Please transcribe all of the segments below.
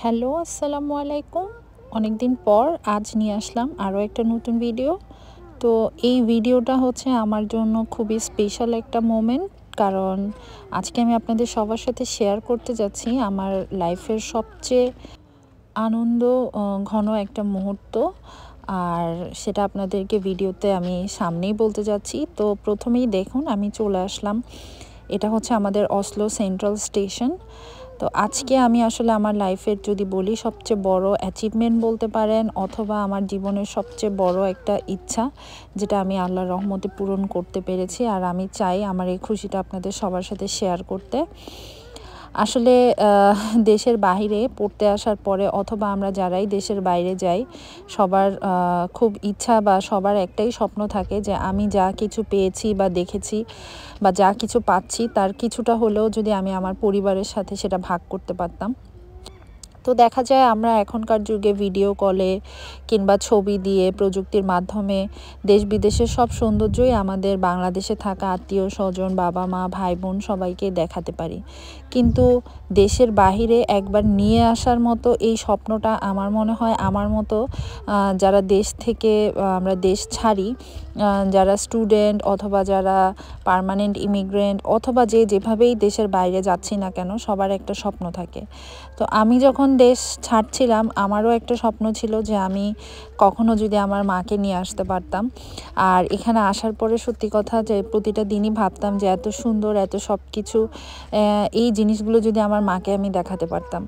Hello, আসসালামু আলাইকুম। অনেক দিন পর আজ নিয়ে আসলাম আরও একটা নতুন ভিডিও। তো এই ভিডিওটা হচ্ছে আমার জন্য খুবই স্পেশাল একটা মোমেন্ট, কারণ আজকে আমি আপনাদের সবার সাথে শেয়ার করতে যাচ্ছি আমার লাইফের সবচেয়ে আনন্দ ঘন একটা মুহূর্ত। আর সেটা আপনাদেরকে ভিডিওতে আমি সামনেই বলতে যাচ্ছি। তো প্রথমেই দেখুন, আমি চলে আসলাম। এটা হচ্ছে আমাদের অসলো সেন্ট্রাল স্টেশন। তো আজকে আমি আসলে আমার লাইফের যদি বলি সবচেয়ে বড় অ্যাচিভমেন্ট বলতে পারেন, অথবা আমার জীবনের সবচেয়ে বড় একটা ইচ্ছা, যেটা আমি আল্লাহর রহমতে পূরণ করতে পেরেছি। আর আমি চাই আমার এই খুশিটা আপনাদের সবার সাথে শেয়ার করতে। আসলে দেশের বাইরে পড়তে আসার পরে, অথবা আমরা যারাই দেশের বাইরে যাই, সবার খুব ইচ্ছা বা সবার একটাই স্বপ্ন থাকে যে আমি যা কিছু পেয়েছি বা দেখেছি বা যা কিছু পাচ্ছি তার কিছুটা হলেও যদি আমি আমার পরিবারের সাথে সেটা ভাগ করতে পারতাম। তো দেখা যায় আমরা এখনকার যুগে ভিডিও কলে কিংবা ছবি দিয়ে প্রযুক্তির মাধ্যমে দেশ বিদেশের সব সৌন্দর্যই আমাদের বাংলাদেশে থাকা আত্মীয় স্বজন, বাবা মা, ভাই বোন সবাইকে দেখাতে পারি। কিন্তু দেশের বাহিরে একবার নিয়ে আসার মতো এই স্বপ্নটা আমার মনে হয় আমার মতো যারা দেশ থেকে আমরা দেশ ছাড়ি, যারা স্টুডেন্ট অথবা যারা পার্মানেন্ট ইমিগ্রেন্ট অথবা যেভাবেই দেশের বাইরে যাচ্ছি না কেন, সবার একটা স্বপ্ন থাকে। তো আমি যখন দেশ ছাড়ছিলাম আমারও একটা স্বপ্ন ছিল যে আমি কখনো যদি আমার মাকে নিয়ে আসতে পারতাম। আর এখানে আসার পরে সত্যি কথা যে প্রতিটা দিনই ভাবতাম যে এত সুন্দর, এত সব কিছু, এই জিনিসগুলো যদি আমার মাকে আমি দেখাতে পারতাম।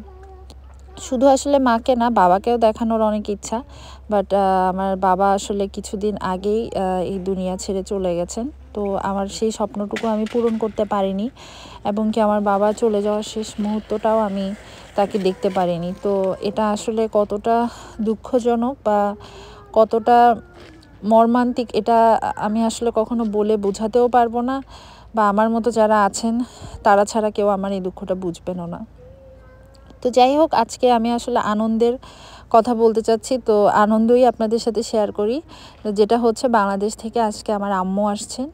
শুধু আসলে মাকে না, বাবাকেও দেখানোর অনেক ইচ্ছা। বাট আমার বাবা আসলে কিছুদিন আগেই এই দুনিয়া ছেড়ে চলে গেছেন। তো আমার সেই স্বপ্নটুকু আমি পূরণ করতে পারিনি, এবং কি আমার বাবা চলে যাওয়ার শেষ মুহূর্তটাও আমি তাকে দেখতে পারিনি। তো এটা আসলে কতটা দুঃখজনক বা কতটা মর্মান্তিক, এটা আমি আসলে কখনো বলে বোঝাতেও পারবো না, বা আমার মতো যারা আছেন তারা ছাড়া কেউ আমার এই দুঃখটা বুঝবেনও না। তো যাই হোক, আজকে আমি আসলে আনন্দের কথা বলতে চাচ্ছি। তো আনন্দই আপনাদের সাথে শেয়ার করি, যেটা হচ্ছে বাংলাদেশ থেকে আজকে আমার আম্মু আসছেন।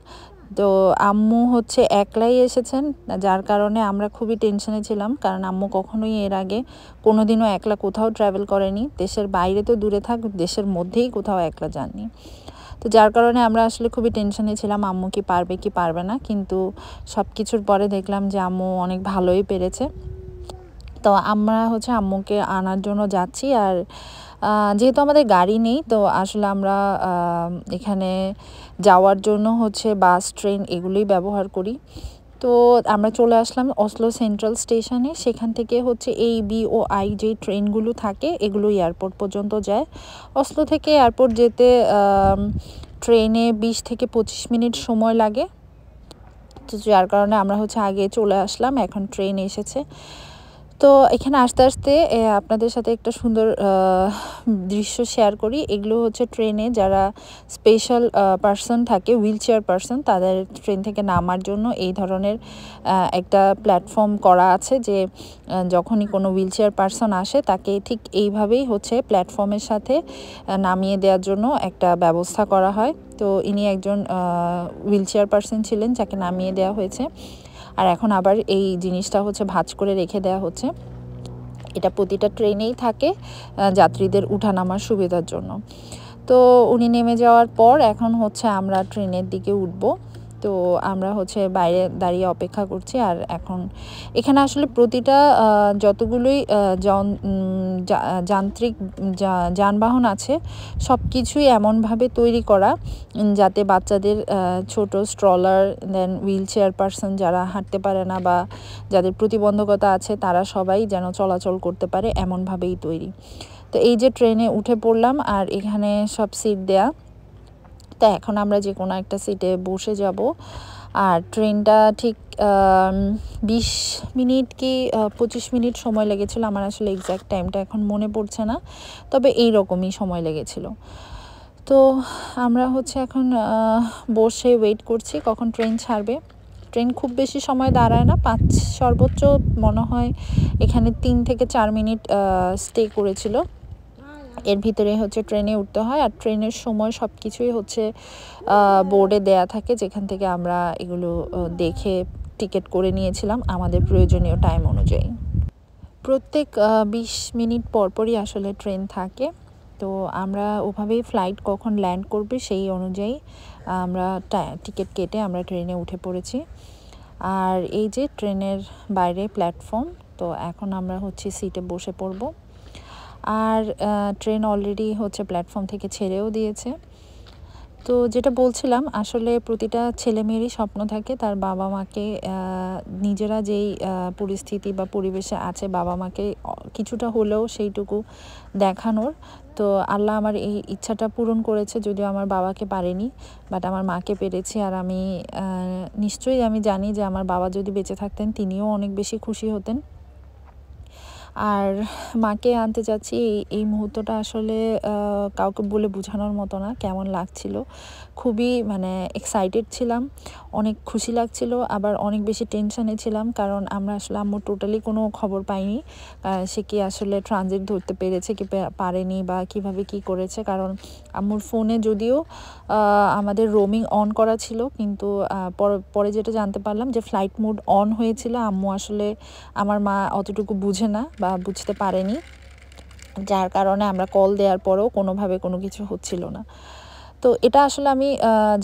তো আম্মু হচ্ছে একলাই এসেছেন, যার কারণে আমরা খুবই টেনশনে ছিলাম, কারণ আম্মু কখনোই এর আগে কোনোদিনও একলা কোথাও ট্রাভেল করেনি। দেশের বাইরে তো দূরে থাক, দেশের মধ্যেই কোথাও একলা যাননি। তো যার কারণে আমরা আসলে খুবই টেনশনে ছিলাম আম্মু কি পারবে কি পারবে না। কিন্তু সব কিছুর পরে দেখলাম যে আম্মু অনেক ভালোই পেরেছে। তো আমরা হচ্ছে আম্মুকে আনার জন্য যাচ্ছি। আর যেহেতু আমাদের গাড়ি নেই, তো আসলে আমরা এখানে যাওয়ার জন্য হচ্ছে বাস, ট্রেন এগুলোই ব্যবহার করি। তো আমরা চলে আসলাম অসলো সেন্ট্রাল স্টেশনে। সেখান থেকে হচ্ছে এই বি ও আই যে ট্রেনগুলো থাকে এগুলো এয়ারপোর্ট পর্যন্ত যায়। অসলো থেকে এয়ারপোর্ট যেতে ট্রেনে 20 থেকে 25 মিনিট সময় লাগে। তো যার কারণে আমরা হচ্ছে আগে চলে আসলাম, এখন ট্রেন এসেছে। তো এখানে আসতে আসতে আপনাদের সাথে একটা সুন্দর দৃশ্য শেয়ার করি। এগুলো হচ্ছে ট্রেনে যারা স্পেশাল পার্সন থাকে, হুইল চেয়ার পার্সন, তাদের ট্রেন থেকে নামার জন্য এই ধরনের একটা প্ল্যাটফর্ম করা আছে, যে যখনই কোনো হুইল চেয়ার পার্সন আসে তাকে ঠিক এইভাবেই হচ্ছে প্ল্যাটফর্মের সাথে নামিয়ে দেওয়ার জন্য একটা ব্যবস্থা করা হয়। তো ইনি একজন হুইল চেয়ার পার্সন ছিলেন যাকে নামিয়ে দেওয়া হয়েছে। আর এখন আবার এই জিনিসটা হচ্ছে ভাঁজ করে রেখে দেওয়া হচ্ছে। এটা প্রতিটা ট্রেনেই থাকে যাত্রীদের উঠানামার সুবিধার জন্য। তো উনি নেমে যাওয়ার পর এখন হচ্ছে আমরা ট্রেনের দিকে উঠব। তো আমরা হচ্ছে বাইরে দাঁড়িয়ে অপেক্ষা করছি। আর এখন এখানে আসলে প্রতিটা যতগুলোই যান্ত্রিক যানবাহন আছে সব কিছুই এমনভাবে তৈরি করা যাতে বাচ্চাদের ছোট স্ট্রলার, দেন হুইল চেয়ার পার্সন যারা হাঁটতে পারে না বা যাদের প্রতিবন্ধকতা আছে তারা সবাই যেন চলাচল করতে পারে, এমনভাবেই তৈরি। তো এই যে ট্রেনে উঠে পড়লাম, আর এখানে সব সিট দেয়া। তো এখন আমরা যে কোনো একটা সিটে বসে যাব। আর ট্রেনটা ঠিক 20 মিনিট কি 25 মিনিট সময় লেগেছিল, আমার আসলে এক্স্যাক্ট টাইমটা এখন মনে পড়ছে না, তবে এই রকমই সময় লেগেছিল। তো আমরা হচ্ছে এখন বসে ওয়েট করছি কখন ট্রেন ছাড়বে। ট্রেন খুব বেশি সময় দাঁড়ায় না, 5 সর্বোচ্চ মনে হয় এখানে 3 থেকে 4 মিনিট স্টে করেছিল। এর ভিতরে হচ্ছে ট্রেনে উঠতে হয়। আর ট্রেনের সময় সব কিছুই হচ্ছে বোর্ডে দেয়া থাকে, যেখান থেকে আমরা এগুলো দেখে টিকিট করে নিয়েছিলাম আমাদের প্রয়োজনীয় টাইম অনুযায়ী। প্রত্যেক 20 মিনিট পরপরই আসলে ট্রেন থাকে। তো আমরা ওভাবেই ফ্লাইট কখন ল্যান্ড করবে সেই অনুযায়ী আমরা টিকিট কেটে আমরা ট্রেনে উঠে পড়েছি। আর এই যে ট্রেনের বাইরে প্ল্যাটফর্ম, তো এখন আমরা হচ্ছে সিটে বসে পড়ব। আর ট্রেন অলরেডি হচ্ছে প্ল্যাটফর্ম থেকে ছেড়েও দিয়েছে। তো যেটা বলছিলাম, আসলে প্রতিটা ছেলেমেয়েরই স্বপ্ন থাকে তার বাবা মাকে নিজেরা যেই পরিস্থিতি বা পরিবেশে আছে বাবা মাকে কিছুটা হলেও সেইটুকু দেখানোর। তো আল্লাহ আমার এই ইচ্ছাটা পূরণ করেছে, যদিও আমার বাবাকে পারেনি, বাট আমার মাকে পেরেছি। আর আমি নিশ্চয়ই আমি জানি যে আমার বাবা যদি বেঁচে থাকতেন তিনিও অনেক বেশি খুশি হতেন। আর মাকে আনতে যাচ্ছি, এই মুহূর্তটা আসলে কাউকে বলে বোঝানোর মতো না কেমন লাগছিল। খুবই মানে এক্সাইটেড ছিলাম, অনেক খুশি লাগছিল, আবার অনেক বেশি টেনশনে ছিলাম, কারণ আমরা আসলে আম্মুর টোটালি কোনো খবর পাইনি সে কি আসলে ট্রানজিট ধরতে পেরেছে কি পারেনি বা কিভাবে কি করেছে। কারণ আম্মুর ফোনে যদিও আমাদের রোমিং অন করা ছিল, কিন্তু পরে যেটা জানতে পারলাম যে ফ্লাইট মোড অন হয়েছিল। আম্মু আসলে আমার মা অতটুকু বুঝে না বা বুঝতে পারেনি, যার কারণে আমরা কল দেওয়ার পরেও কোনোভাবে কোনো কিছু হচ্ছিল না। তো এটা আসলে আমি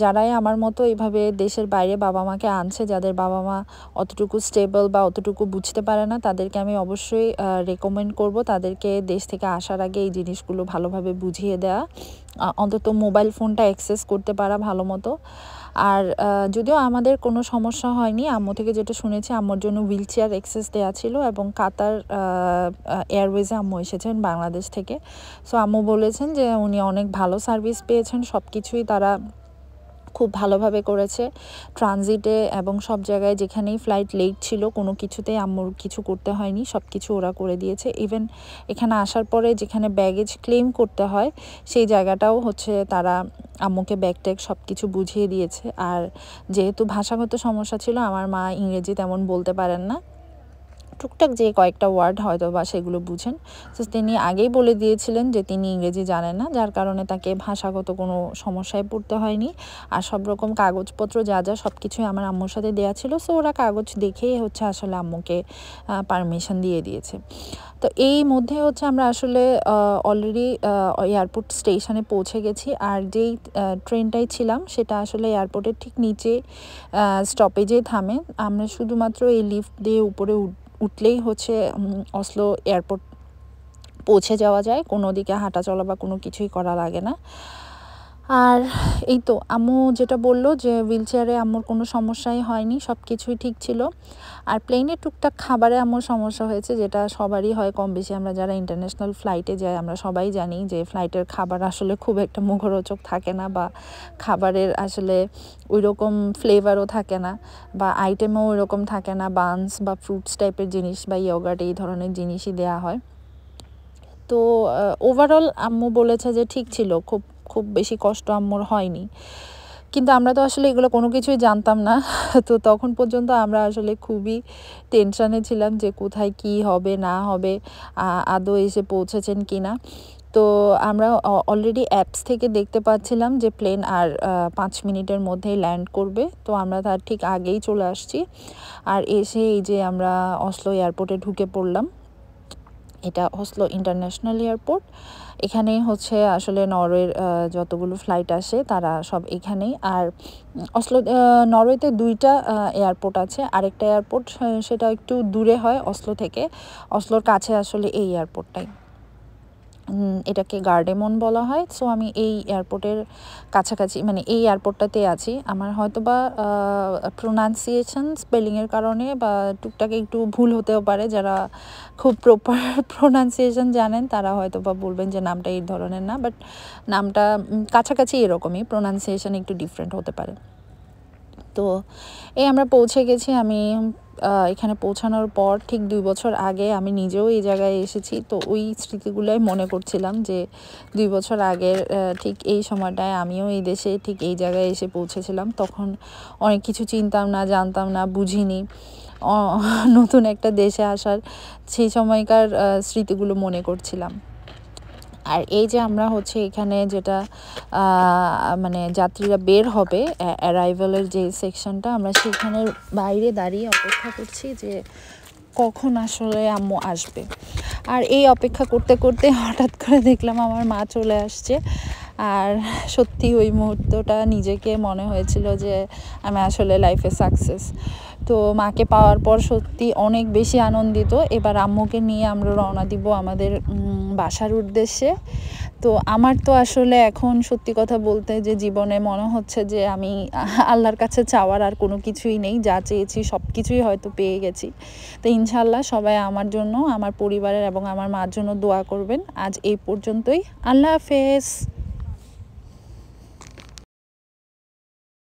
যারাই আমার মতো এইভাবে দেশের বাইরে বাবা মাকে আনছে, যাদের বাবা মা অতটুকু স্টেবল বা অতটুকু বুঝতে পারে না, তাদেরকে আমি অবশ্যই রেকমেন্ড করব তাদেরকে দেশ থেকে আসার আগে এই জিনিসগুলো ভালোভাবে বুঝিয়ে দেওয়া, অন্তত মোবাইল ফোনটা অ্যাক্সেস করতে পারা ভালো মতো। আর যদিও আমাদের কোনো সমস্যা হয়নি, আম্মু থেকে যেটা শুনেছি আম্মুর জন্য হুইল চেয়ার অ্যাক্সেস দেওয়া ছিল, এবং কাতার এয়ারওয়েজে আম্মু এসেছেন বাংলাদেশ থেকে। সো আম্মু বলেছেন যে উনি অনেক ভালো সার্ভিস পেয়েছেন, সব কিছুই তারা খুব ভালোভাবে করেছে ট্রানজিটে, এবং সব জায়গায় যেখানেই ফ্লাইট লেট ছিল কোনো কিছুতেই আম্মুর কিছু করতে হয়নি, সব কিছু ওরা করে দিয়েছে। ইভেন এখানে আসার পরে যেখানে ব্যাগেজ ক্লেম করতে হয় সেই জায়গাটাও হচ্ছে তারা আম্মুকে ব্যাগ ট্যাগ সব কিছু বুঝিয়ে দিয়েছে। আর যেহেতু ভাষাগত সমস্যা ছিল, আমার মা ইংরেজি তেমন বলতে পারেন না, টুকটাক যে কয়েকটা ওয়ার্ড হয়তো বা সেগুলো বুঝেন। তো তিনি আগেই বলে দিয়েছিলেন যে তিনি ইংরেজি জানেন না, যার কারণে তাকে ভাষাগত কোনো সমস্যায় পড়তে হয়নি। আর সব রকম কাগজপত্র যা যা সব কিছুই আমার আম্মুর সাথে দেওয়া ছিল, সো ওরা কাগজ দেখেই হচ্ছে আসলে আম্মুকে পারমিশন দিয়ে দিয়েছে। তো এই মধ্যে হচ্ছে আমরা আসলে অলরেডি এয়ারপোর্ট স্টেশনে পৌঁছে গেছি। আর যেই ট্রেনটাই ছিলাম সেটা আসলে এয়ারপোর্টের ঠিক নিচে স্টপেজেই থামে। আমরা শুধুমাত্র এই লিফট দিয়ে উপরে উঠলেই হচ্ছে অসলো এয়ারপোর্ট পৌঁছে যাওয়া যায়, কোনো দিকে হাঁটা চলা বা কোনো কিছুই করা লাগে না। আর এই তো আম্মু যেটা বললো যে হুইল চেয়ারে আম্মুর কোনো সমস্যাই হয়নি, সব কিছুই ঠিক ছিল। আর প্লেনে টুকটাক খাবারে আম্মুর সমস্যা হয়েছে, যেটা সবারই হয় কম বেশি। আমরা যারা ইন্টারন্যাশনাল ফ্লাইটে যাই আমরা সবাই জানি যে ফ্লাইটের খাবার আসলে খুব একটা মুখরোচক থাকে না, বা খাবারের আসলে ওই রকম ফ্লেভারও থাকে না, বা আইটেমও ওই রকম থাকে না। বানস বা ফ্রুটস টাইপের জিনিস বা ইয়োগার্ট এই ধরনের জিনিসই দেওয়া হয়। তো ওভারঅল আম্মু বলেছে যে ঠিক ছিল, খুব খুব বেশি কষ্ট আম্মুর হয়নি। কিন্তু আমরা তো আসলে এগুলো কোনো কিছুই জানতাম না। তো তখন পর্যন্ত আমরা আসলে খুবই টেনশনে ছিলাম যে কোথায় কি হবে না হবে, আদৌ এসে পৌঁছেছেন কি না। তো আমরা অলরেডি অ্যাপস থেকে দেখতে পাচ্ছিলাম যে প্লেন আর 5 মিনিটের মধ্যেই ল্যান্ড করবে। তো আমরা তার ঠিক আগেই চলে আসছি। আর এসে এই যে আমরা অসলো এয়ারপোর্টে ঢুকে পড়লাম। এটা অসলো ইন্টারন্যাশনাল এয়ারপোর্ট। এখানেই হচ্ছে আসলে নরওয়ের যতগুলো ফ্লাইট আসে তারা সব এখানেই। আর অসলো নরওয়েতে 2টা এয়ারপোর্ট আছে, আরেকটা এয়ারপোর্ট সেটা একটু দূরে হয় অসলো থেকে। অসলোর কাছে আসলে এই এয়ারপোর্টটাই, এটাকে গার্ডেমন বলা হয়। সো আমি এই এয়ারপোর্টের কাছাকাছি, মানে এই এয়ারপোর্টটাতে আছি। আমার হয়তো বা প্রোনাউন্সিয়েশন স্পেলিংয়ের কারণে বা টুকটাক একটু ভুল হতেও পারে, যারা খুব প্রপার প্রোনাউন্সিয়েশন জানেন তারা হয়তো বা বলবেন যে নামটা এই ধরনের না, বাট নামটা কাছাকাছি এরকমই, প্রোনাউন্সিয়েশন একটু ডিফারেন্ট হতে পারে। তো এই আমরা পৌঁছে গেছি। আমি এখানে পৌঁছানোর পর ঠিক 2 বছর আগে আমি নিজেও এই জায়গায় এসেছি। তো ওই স্মৃতিগুলোই মনে করছিলাম যে 2 বছর আগের ঠিক এই সময়টায় আমিও এই দেশে ঠিক এই জায়গায় এসে পৌঁছেছিলাম। তখন অনেক কিছু চিনতাম না, জানতাম না, বুঝিনি। নতুন একটা দেশে আসার সেই সময়কার স্মৃতিগুলো মনে করছিলাম। আর এই যে আমরা হচ্ছে এখানে যেটা মানে যাত্রীরা বের হবে অ্যারাইভালের যে সেকশনটা, আমরা সেখানের বাইরে দাঁড়িয়ে অপেক্ষা করছি যে কখন আসলে আম্মু আসবে। আর এই অপেক্ষা করতে করতে হঠাৎ করে দেখলাম আমার মা চলে আসছে। আর সত্যি ওই মুহূর্তটা নিজেকে মনে হয়েছিল যে আমি আসলে লাইফে সাকসেস। তো মাকে পাওয়ার পর সত্যি অনেক বেশি আনন্দিত। এবার আম্মুকে নিয়ে আমরা রওনা দিব আমাদের বাসার উদ্দেশ্যে। তো আমার তো আসলে এখন সত্যি কথা বলতে যে জীবনে মনে হচ্ছে যে আমি আল্লাহর কাছে চাওয়ার আর কোনো কিছুই নেই, যা চেয়েছি সব কিছুই হয়তো পেয়ে গেছি। তো ইনশাআল্লাহ সবাই আমার জন্য, আমার পরিবারের এবং আমার মার জন্য দোয়া করবেন। আজ এই পর্যন্তই। আল্লাহ হাফেজ।